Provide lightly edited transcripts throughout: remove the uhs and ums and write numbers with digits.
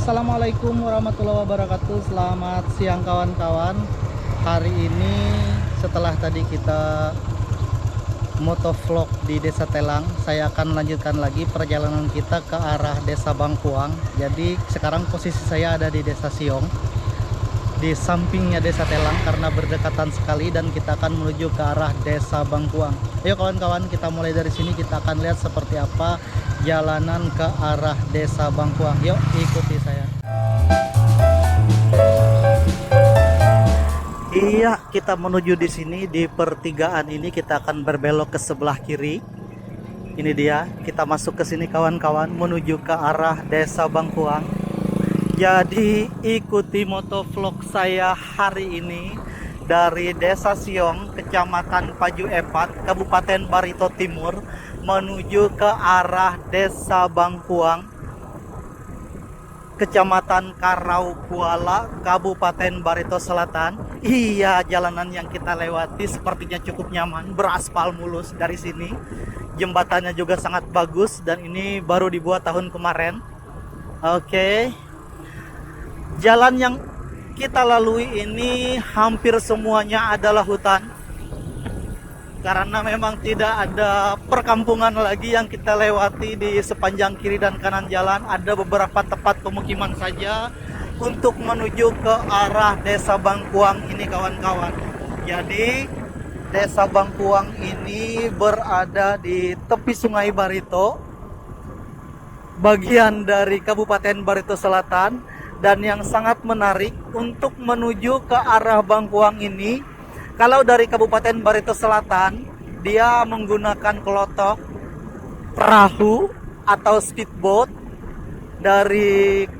Assalamualaikum warahmatullahi wabarakatuh. Selamat siang kawan-kawan. Hari ini setelah tadi kita motovlog di Desa Telang, saya akan lanjutkan lagi perjalanan kita ke arah Desa Bangkuang. Jadi sekarang posisi saya ada di Desa Siong, di sampingnya Desa Telang karena berdekatan sekali, dan kita akan menuju ke arah Desa Bangkuang. Ayo kawan-kawan, kita mulai dari sini. Kita akan lihat seperti apa jalanan ke arah Desa Bangkuang. Yuk ikuti saya. Iya, kita menuju di sini di pertigaan ini. Kita akan berbelok ke sebelah kiri. Ini dia, kita masuk ke sini kawan-kawan, menuju ke arah Desa Bangkuang. Jadi ikuti motovlog saya hari ini dari Desa Siong, Kecamatan Paju Epat, Kabupaten Barito Timur, menuju ke arah Desa Bangkuang, Kecamatan Karau Kuala, Kabupaten Barito Selatan. Iya, jalanan yang kita lewati sepertinya cukup nyaman, beraspal mulus dari sini. Jembatannya juga sangat bagus dan ini baru dibuat tahun kemarin. Oke. Jalan yang kita lalui ini hampir semuanya adalah hutan, karena memang tidak ada perkampungan lagi yang kita lewati di sepanjang kiri dan kanan jalan. Ada beberapa tempat pemukiman saja untuk menuju ke arah Desa Bangkuang ini kawan-kawan. Jadi Desa Bangkuang ini berada di tepi Sungai Barito, bagian dari Kabupaten Barito Selatan. Dan yang sangat menarik untuk menuju ke arah Bangkuang ini, kalau dari Kabupaten Barito Selatan, dia menggunakan kelotok, perahu atau speedboat dari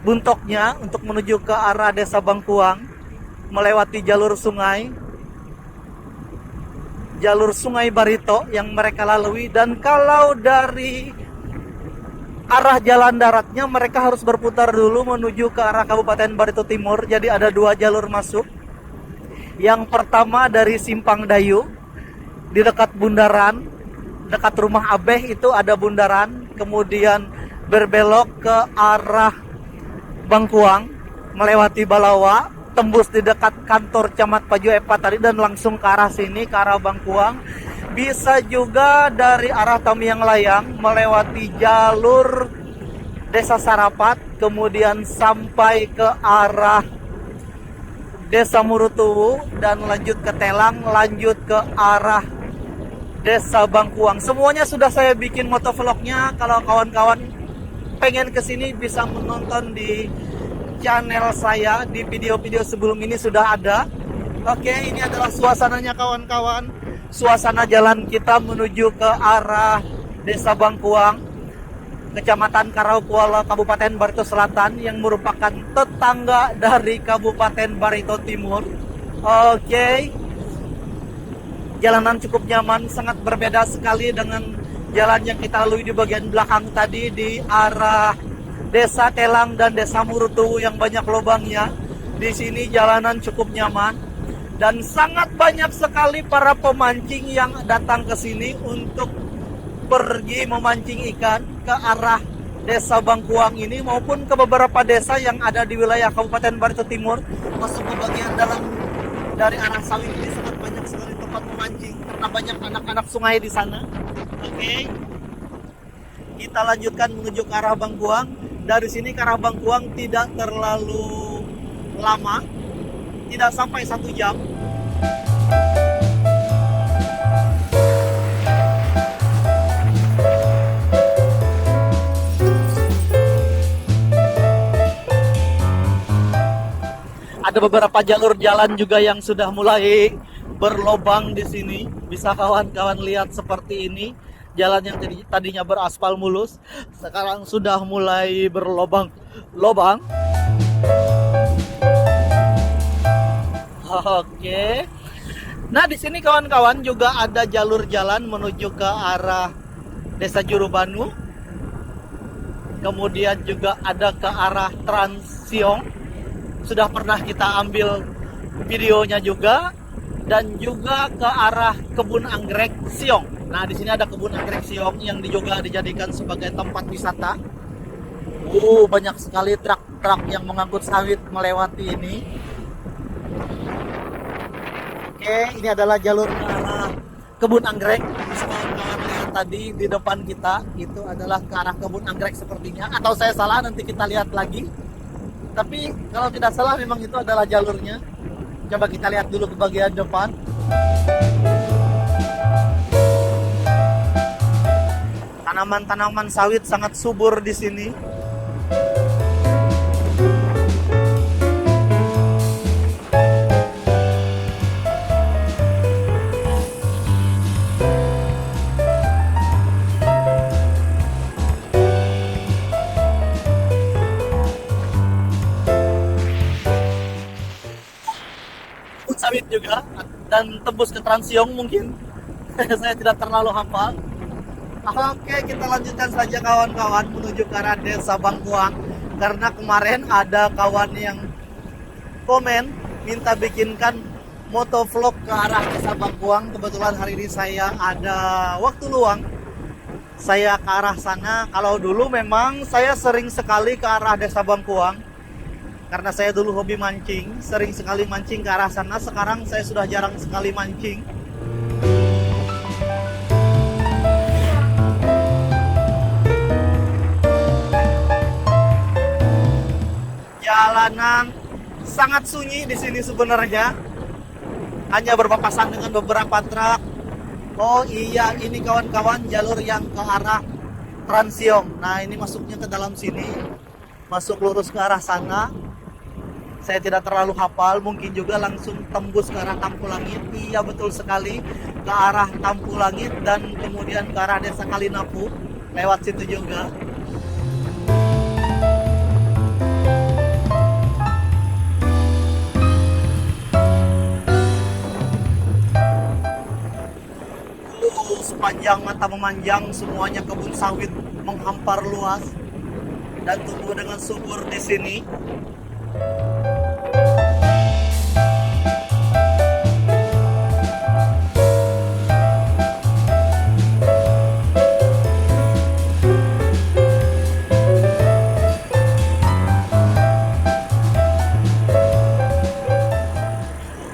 Buntoknya untuk menuju ke arah Desa Bangkuang, melewati jalur Sungai Barito yang mereka lalui. Dan kalau dari arah jalan daratnya, mereka harus berputar dulu menuju ke arah Kabupaten Barito Timur. Jadi ada dua jalur masuk. Yang pertama dari Simpang Dayu, di dekat bundaran, dekat rumah Abeh itu ada bundaran. Kemudian berbelok ke arah Bangkuang, melewati Balawa, tembus di dekat kantor Camat Paju Epat tadi, dan langsung ke arah sini, ke arah Bangkuang. Bisa juga dari arah Tamiang Layang melewati jalur Desa Sarapat, kemudian sampai ke arah Desa Murutuwu dan lanjut ke Telang, lanjut ke arah Desa Bangkuang. Semuanya sudah saya bikin motovlognya. Kalau kawan-kawan pengen kesini bisa menonton di channel saya, di video-video sebelum ini sudah ada. Oke, ini adalah suasananya kawan-kawan. Suasana jalan kita menuju ke arah Desa Bangkuang, Kecamatan Karau Kuala, Kabupaten Barito Selatan, yang merupakan tetangga dari Kabupaten Barito Timur. Oke. Jalanan cukup nyaman, sangat berbeda sekali dengan jalan yang kita lalui di bagian belakang tadi di arah Desa Telang dan Desa Murutuwu yang banyak lubangnya. Di sini jalanan cukup nyaman. Dan sangat banyak sekali para pemancing yang datang ke sini untuk pergi memancing ikan ke arah Desa Bangkuang ini, maupun ke beberapa desa yang ada di wilayah Kabupaten Barito Timur. Masuk ke bagian dalam dari arah sawit ini sangat banyak sekali tempat memancing karena banyak anak-anak sungai di sana. Oke. Kita lanjutkan menuju ke arah Bangkuang. Dari sini ke arah Bangkuang tidak terlalu lama, tidak sampai 1 jam. Ada beberapa jalur jalan juga yang sudah mulai berlobang di sini. Bisa kawan-kawan lihat seperti ini. Jalan yang tadinya beraspal mulus, sekarang sudah mulai berlobang-lobang. Oke. Nah, di sini kawan-kawan juga ada jalur jalan menuju ke arah Desa Jurubanu. Kemudian juga ada ke arah Trans Siong. Sudah pernah kita ambil videonya juga, dan juga ke arah Kebun Anggrek Siong. Nah, di sini ada Kebun Anggrek Siong yang juga dijadikan sebagai tempat wisata. Banyak sekali truk-truk yang mengangkut sawit melewati ini. Oke, ini adalah jalur ke arah kebun anggrek. Bisa kawan lihat tadi di depan kita, itu adalah ke arah kebun anggrek sepertinya. Atau saya salah, nanti kita lihat lagi. Tapi kalau tidak salah memang itu adalah jalurnya. Coba kita lihat dulu ke bagian depan. Tanaman-tanaman sawit sangat subur di sini. Sawit juga dan tembus ke Transiong mungkin. Saya tidak terlalu hafal. Oke, kita lanjutkan saja kawan-kawan menuju ke arah Desa Bangkuang, karena kemarin ada kawan yang komen minta bikinkan motovlog ke arah Desa Bangkuang. Kebetulan hari ini saya ada waktu luang, saya ke arah sana. Kalau dulu memang saya sering sekali ke arah Desa Bangkuang, karena saya dulu hobi mancing, sering sekali mancing ke arah sana. Sekarang saya sudah jarang sekali mancing. Jalanan sangat sunyi di sini sebenarnya, hanya berpapasan dengan beberapa truk. Oh iya, ini kawan-kawan jalur yang ke arah Transiong. Nah, ini masuknya ke dalam sini, masuk lurus ke arah sana. Saya tidak terlalu hafal, mungkin juga langsung tembus ke arah Tampulangit. Iya, betul sekali, ke arah Tampulangit dan kemudian ke arah Desa Kalinapu, lewat situ juga. Sepanjang mata memanjang, semuanya kebun sawit menghampar luas dan tumbuh dengan subur di sini.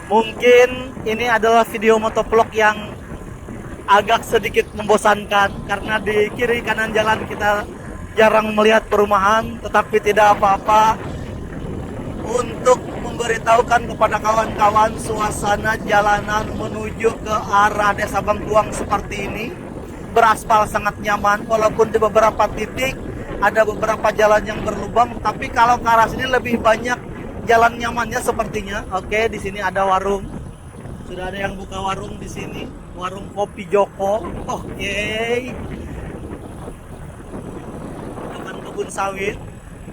Mungkin ini adalah video motovlog yang agak sedikit membosankan, karena di kiri kanan jalan kita jarang melihat perumahan, tetapi tidak apa-apa untuk memberitahukan kepada kawan-kawan suasana jalanan menuju ke arah Desa Bangkuang seperti ini. Beraspal sangat nyaman, walaupun di beberapa titik ada beberapa jalan yang berlubang, tapi kalau ke arah sini lebih banyak jalan nyamannya sepertinya. Oke, di sini ada warung. Sudah ada yang buka warung di sini, warung kopi Joko. Oke. Depan kebun sawit.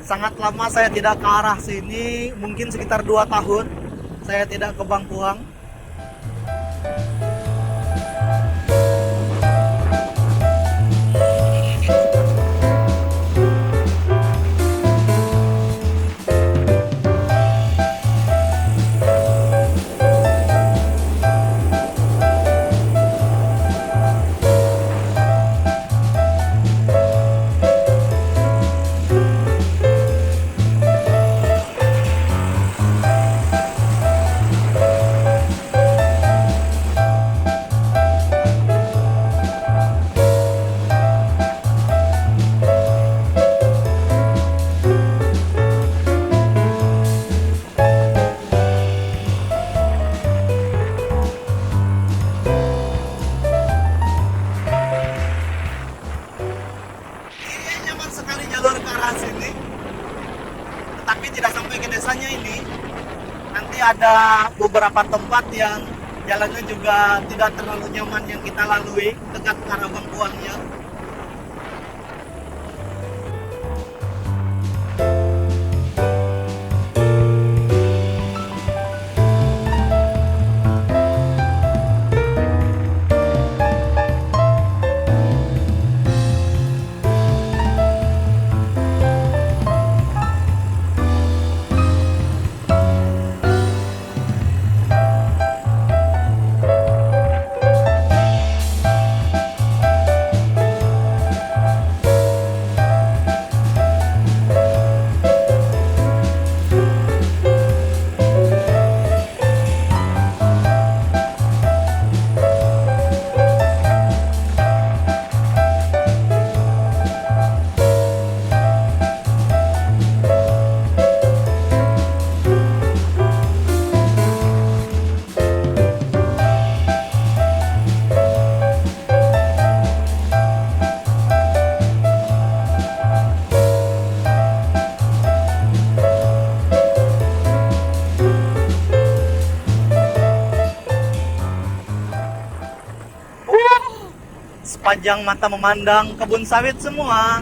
Sangat lama saya tidak ke arah sini, mungkin sekitar 2 tahun saya tidak ke Bangkuang. Tapi tidak sampai ke desanya ini. Nanti ada beberapa tempat yang jalannya juga tidak terlalu nyaman yang kita lalui dekat ke arah Bangkuangnya. sepanjang mata memandang kebun sawit semua.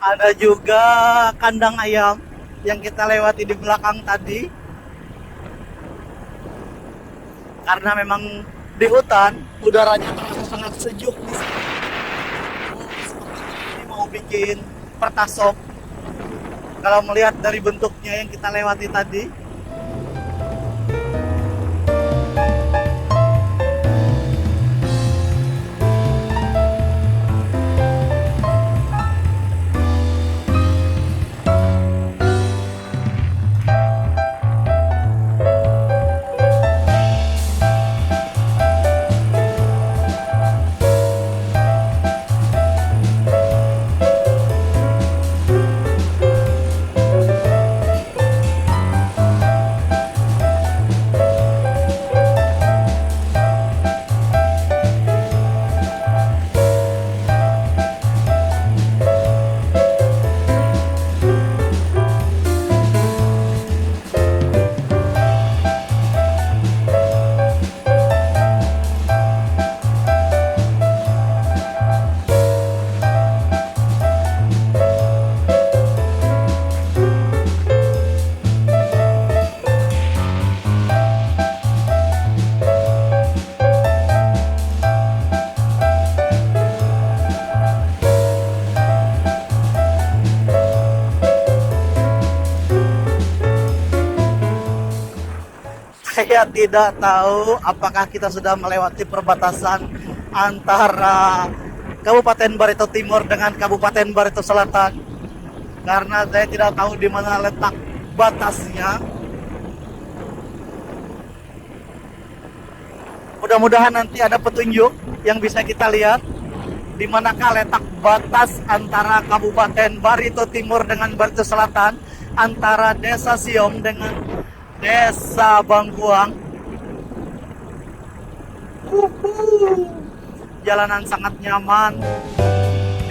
Ada juga kandang ayam yang kita lewati di belakang tadi. Karena memang di hutan udaranya terasa sangat sejuk di sini. Ini mau bikin pertasok. Kalau melihat dari bentuknya yang kita lewati tadi, saya tidak tahu apakah kita sudah melewati perbatasan antara Kabupaten Barito Timur dengan Kabupaten Barito Selatan, karena saya tidak tahu di mana letak batasnya. Mudah-mudahan nanti ada petunjuk yang bisa kita lihat di manakah letak batas antara Kabupaten Barito Timur dengan Barito Selatan, antara Desa Siom dengan Desa Bangkuang. Jalanan sangat nyaman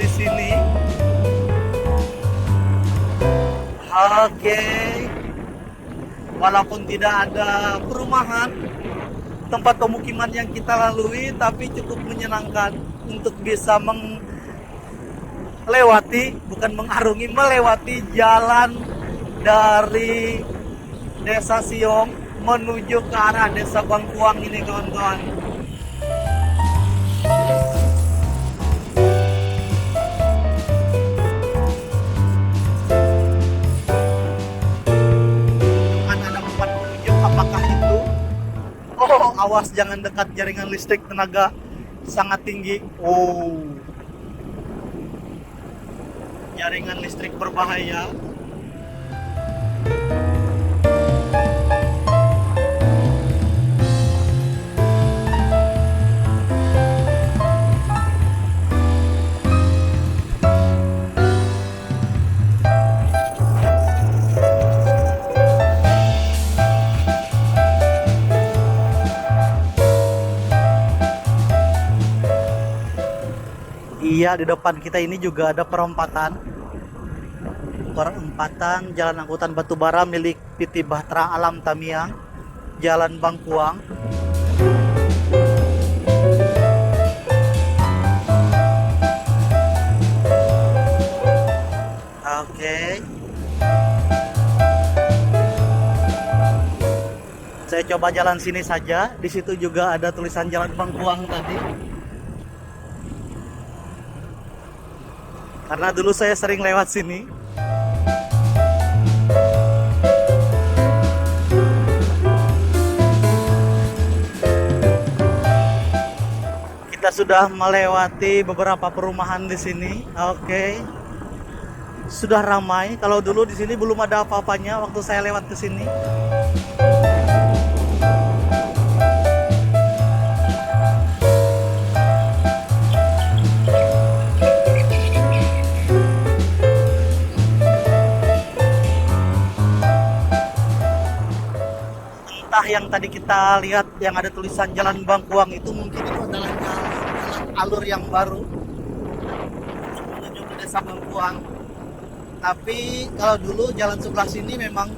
di sini. Oke. Walaupun tidak ada perumahan, tempat pemukiman yang kita lalui, tapi cukup menyenangkan untuk bisa melewati jalan dari Desa Siom menuju ke arah Desa Bangkuang ini, kawan-kawan. Kan ada tempat penunjuk, apakah itu? Oh, awas jangan dekat jaringan listrik tenaga sangat tinggi. Oh, jaringan listrik berbahaya. Iya, di depan kita ini juga ada perempatan Jalan Angkutan Batubara milik PT Bahtera Alam Tamiang, Jalan Bangkuang. Oke. Saya coba jalan sini saja. Di situ juga ada tulisan Jalan Bangkuang tadi. Karena dulu saya sering lewat sini. Kita sudah melewati beberapa perumahan di sini. Oke. Sudah ramai. Kalau dulu di sini belum ada apa-apanya waktu saya lewat ke sini. entah yang tadi kita lihat yang ada tulisan Jalan Bangkuang itu mungkin itu adalah jalan alur yang baru menuju ke Desa Bangkuang. Tapi kalau dulu jalan sebelah sini memang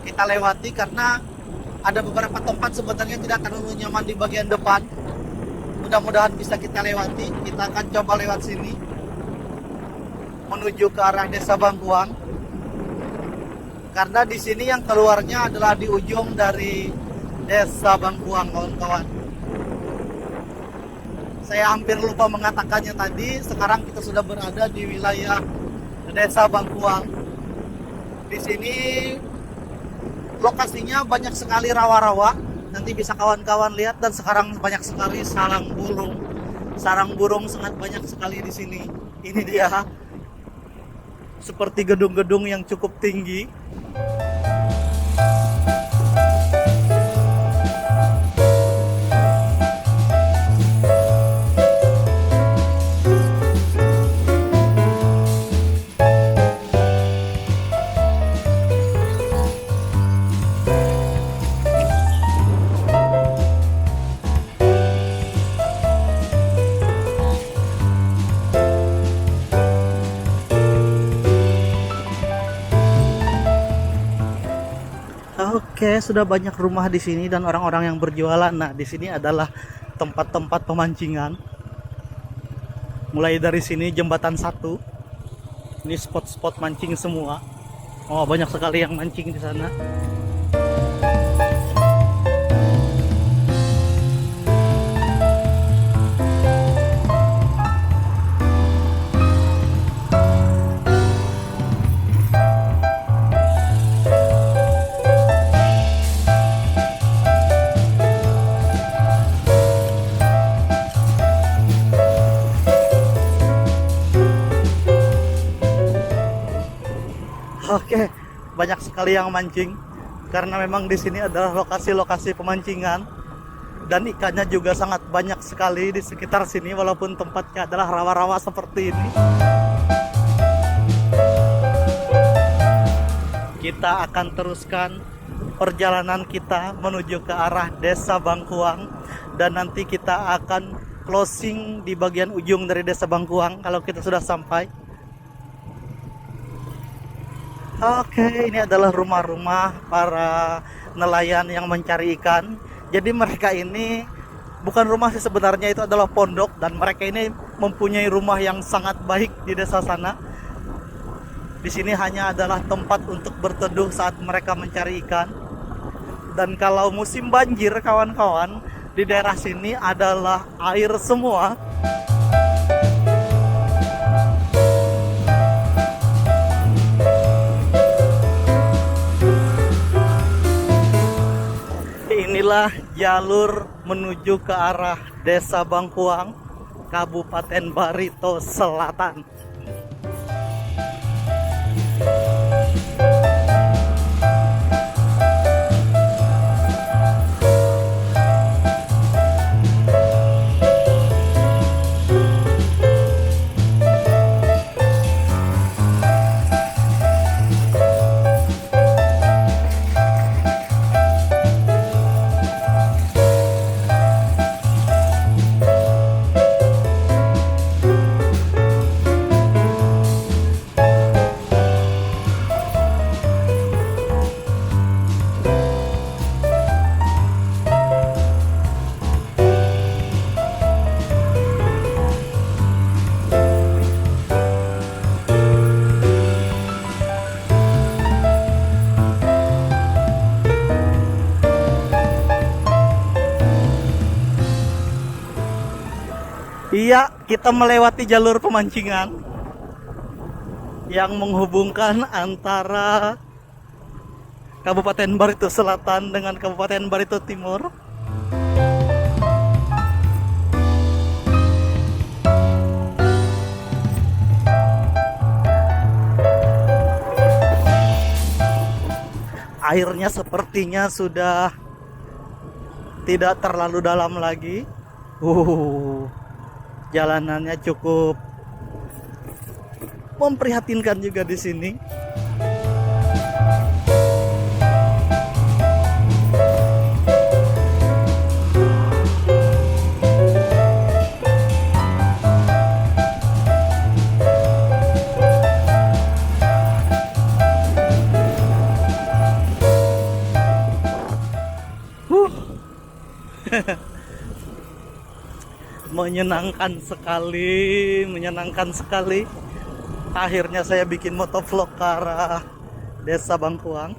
kita lewati karena ada beberapa tempat sebenarnya tidak terlalu nyaman di bagian depan. Mudah-mudahan bisa kita lewati. Kita akan coba lewat sini menuju ke arah Desa Bangkuang. Karena di sini yang keluarnya adalah di ujung dari Desa Bangkuang, kawan-kawan. Saya hampir lupa mengatakannya tadi. Sekarang kita sudah berada di wilayah Desa Bangkuang. Di sini lokasinya banyak sekali rawa-rawa. Nanti bisa kawan-kawan lihat, dan sekarang banyak sekali sarang burung. Sarang burung sangat banyak sekali di sini. Ini dia, seperti gedung-gedung yang cukup tinggi. Oke, sudah banyak rumah di sini dan orang-orang yang berjualan. Nah, di sini adalah tempat-tempat pemancingan. Mulai dari sini jembatan 1. Ini spot-spot mancing semua. Oh, banyak sekali yang mancing di sana. Oke, banyak sekali yang mancing karena memang di sini adalah lokasi-lokasi pemancingan dan ikannya juga sangat banyak sekali di sekitar sini walaupun tempatnya adalah rawa-rawa seperti ini. Kita akan teruskan perjalanan kita menuju ke arah Desa Bangkuang dan nanti kita akan closing di bagian ujung dari Desa Bangkuang kalau kita sudah sampai. Oke, ini adalah rumah-rumah para nelayan yang mencari ikan. Jadi mereka ini bukan rumah sih sebenarnya, itu adalah pondok, dan mereka ini mempunyai rumah yang sangat baik di desa sana. Di sini hanya adalah tempat untuk berteduh saat mereka mencari ikan. Dan kalau musim banjir, kawan-kawan, di daerah sini adalah air semua. Inilah jalur menuju ke arah Desa Bangkuang, Kabupaten Barito Selatan. Iya, kita melewati jalur pemancingan yang menghubungkan antara Kabupaten Barito Selatan dengan Kabupaten Barito Timur. Airnya sepertinya sudah tidak terlalu dalam lagi. Jalanannya cukup memprihatinkan juga di sini. Menyenangkan sekali, menyenangkan sekali. Akhirnya saya bikin motovlog ke arah Desa Bangkuang.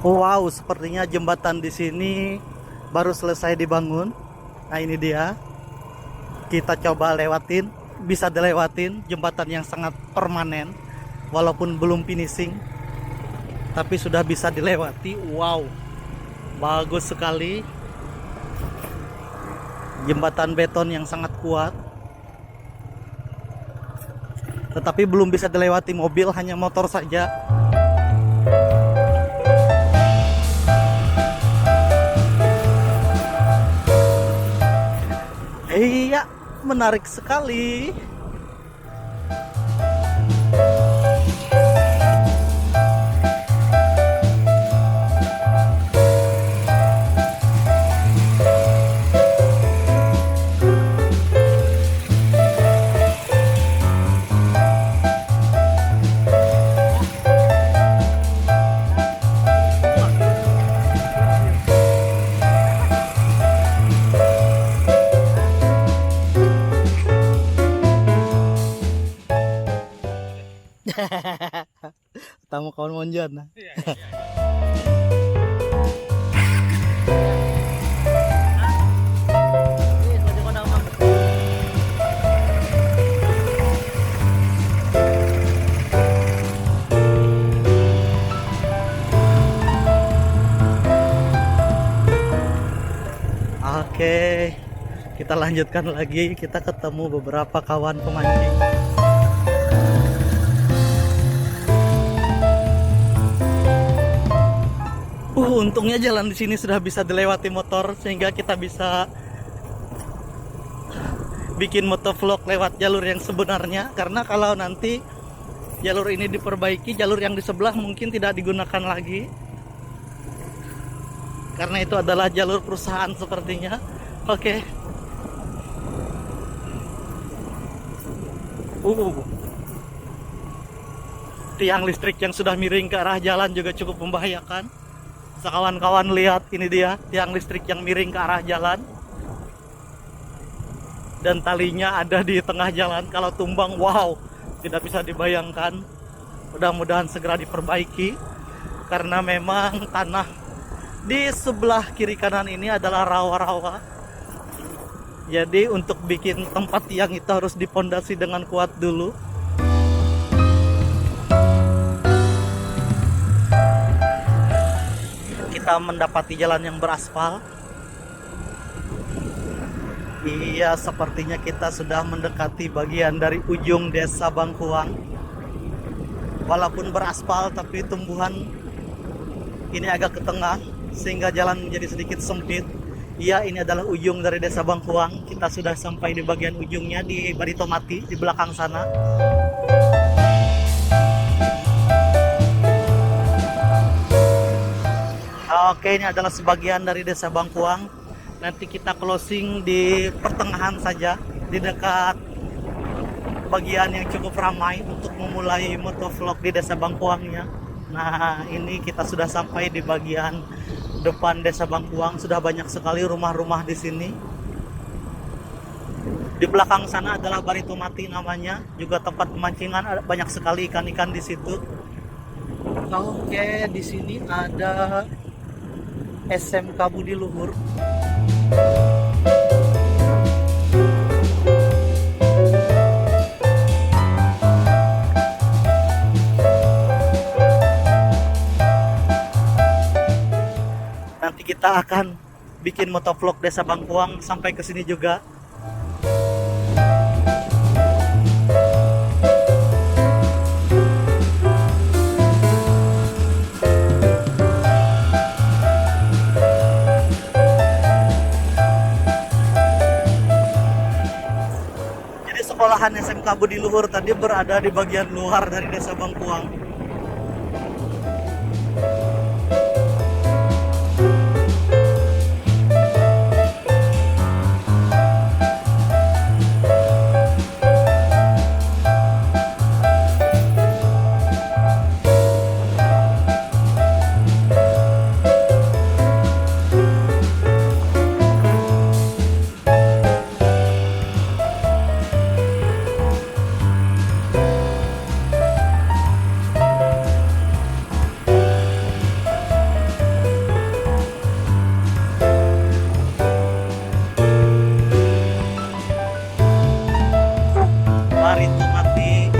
Wow, sepertinya jembatan di sini baru selesai dibangun. Nah, ini dia. Kita coba lewatin, bisa dilewatin jembatan yang sangat permanen walaupun belum finishing. Tapi sudah bisa dilewati. Wow. Bagus sekali. Jembatan beton yang sangat kuat. Tetapi belum bisa dilewati mobil, hanya motor saja. Iya, menarik sekali. Tamu kawan monjon nah. Oke, kita lanjutkan lagi. Kita ketemu beberapa kawan pemancing. Untungnya jalan di sini sudah bisa dilewati motor sehingga kita bisa bikin motovlog lewat jalur yang sebenarnya. Karena kalau nanti jalur ini diperbaiki, jalur yang di sebelah mungkin tidak digunakan lagi. Karena itu adalah jalur perusahaan sepertinya. Oke. Tiang listrik yang sudah miring ke arah jalan juga cukup membahayakan. Kawan-kawan lihat, ini dia tiang listrik yang miring ke arah jalan. Dan talinya ada di tengah jalan. Kalau tumbang, wow, tidak bisa dibayangkan. Mudah-mudahan segera diperbaiki. Karena memang tanah di sebelah kiri kanan ini adalah rawa-rawa. Jadi untuk bikin tempat tiang itu harus dipondasi dengan kuat dulu. Kita mendapati jalan yang beraspal. Iya, sepertinya kita sudah mendekati bagian dari ujung Desa Bangkuang. Walaupun beraspal, tapi tumbuhan ini agak ke tengah sehingga jalan menjadi sedikit sempit. Iya, ini adalah ujung dari Desa Bangkuang. Kita sudah sampai di bagian ujungnya di Baritomati di belakang sana. Oke, ini adalah sebagian dari Desa Bangkuang. Nanti kita closing di pertengahan saja, di dekat bagian yang cukup ramai untuk memulai motovlog di Desa Bangkuangnya. Nah, ini kita sudah sampai di bagian depan Desa Bangkuang. Sudah banyak sekali rumah-rumah di sini. Di belakang sana adalah Baritomati namanya, juga tempat pemancingan, ada banyak sekali ikan-ikan di situ. Oke, di sini ada SMK Budi Luhur. Nanti kita akan bikin motovlog Desa Bangkuang sampai ke sini juga. Jadi sekolahan SMK Budi Luhur tadi berada di bagian luar dari Desa Bangkuang. Barito Mati.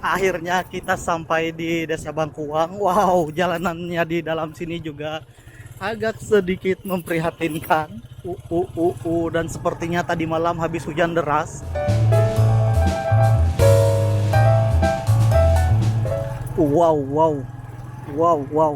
Akhirnya kita sampai di Desa Bangkuang. Wow, jalanannya di dalam sini juga agak sedikit memprihatinkan. Dan sepertinya tadi malam habis hujan deras. Wow, wow, wow, wow.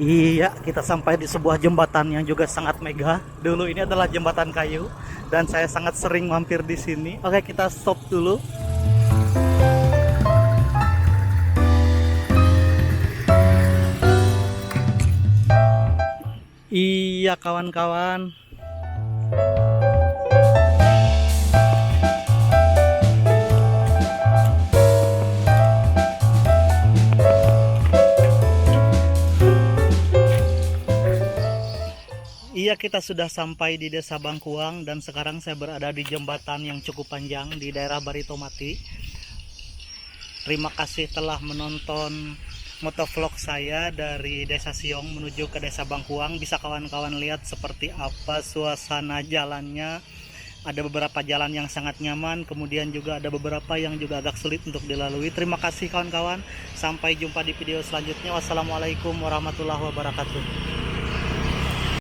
Iya, kita sampai di sebuah jembatan yang juga sangat megah. Dulu ini adalah jembatan kayu dan saya sangat sering mampir di sini. Oke, kita stop dulu. Iya, kawan-kawan. Iya, kita sudah sampai di Desa Bangkuang dan sekarang saya berada di jembatan yang cukup panjang di daerah Barito Mati. Terima kasih telah menonton motovlog saya dari Desa Siong menuju ke Desa Bangkuang. Bisa kawan-kawan lihat seperti apa suasana jalannya. Ada beberapa jalan yang sangat nyaman, kemudian juga ada beberapa yang juga agak sulit untuk dilalui. Terima kasih kawan-kawan. Sampai jumpa di video selanjutnya. Wassalamualaikum warahmatullahi wabarakatuh.